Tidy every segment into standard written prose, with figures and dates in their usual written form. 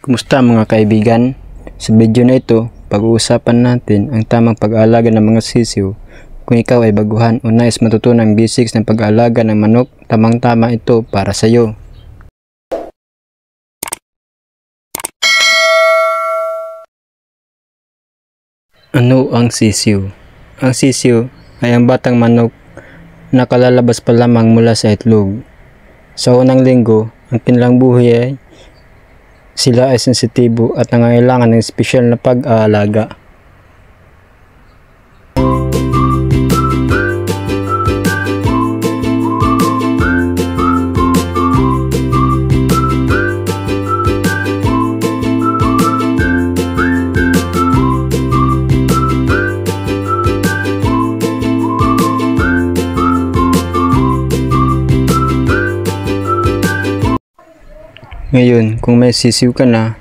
Kumusta mga kaibigan? Sa video na ito, pag-uusapan natin ang tamang pag-aalaga ng mga sisiw. Kung ikaw ay baguhan o nais matutunan ang basics ng pag-aalaga ng manok, tamang-tama ito para sa iyo. Ano ang sisiw? Ang sisiw ay ang batang manok na kalalabas pa lamang mula sa itlog. Sa unang linggo, ang kanilang buhay ay sila ay sensitibo at nangangailangan ng espesyal na pag-aalaga. Ngayon, kung may sisiw ka na,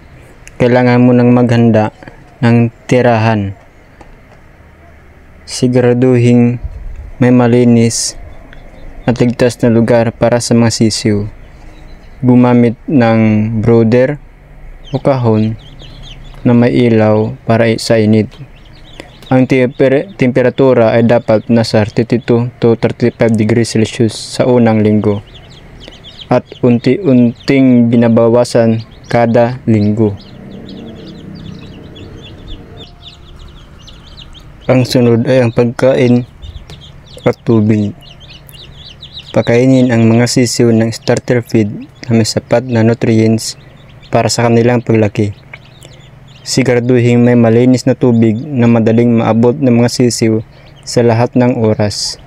kailangan mo nang maghanda ng tirahan. Siguraduhin may malinis at ligtas na lugar para sa mga sisiw. Gumamit ng brooder o kahon na may ilaw para sa init. Ang temperatura ay dapat nasa 32 to 35 degrees Celsius sa unang linggo at unti-unting binabawasan kada linggo. Ang sunod ay ang pagkain at tubig. Pakainin ang mga sisiw ng starter feed na may sapat na nutrients para sa kanilang paglaki. Siguraduhin may malinis na tubig na madaling maabot ng mga sisiw sa lahat ng oras.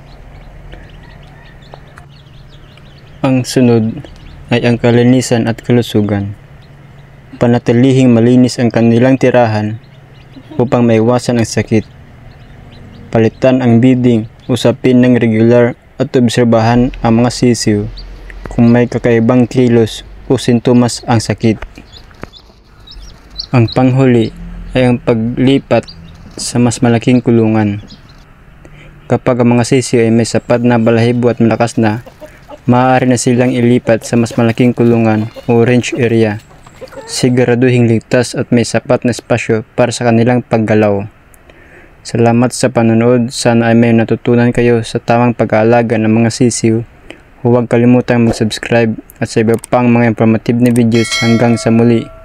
Ang sunod ay ang kalinisan at kalusugan. Panatilihing malinis ang kanilang tirahan upang maiwasan ang sakit. Palitan ang bedding, usapin ng regular at obserbahan ang mga sisiw kung may kakaibang kilos o sintomas ang sakit. Ang panghuli ay ang paglipat sa mas malaking kulungan. Kapag ang mga sisiw ay may sapat na balahibo at malakas na, maaari na silang ilipat sa mas malaking kulungan o range area. Siguraduhing ligtas at may sapat na espasyo para sa kanilang paggalaw. Salamat sa panonood. Sana ay may natutunan kayo sa tamang pag-aalaga ng mga sisiw. Huwag kalimutang mag-subscribe at sa iba pang mga informative na videos. Hanggang sa muli.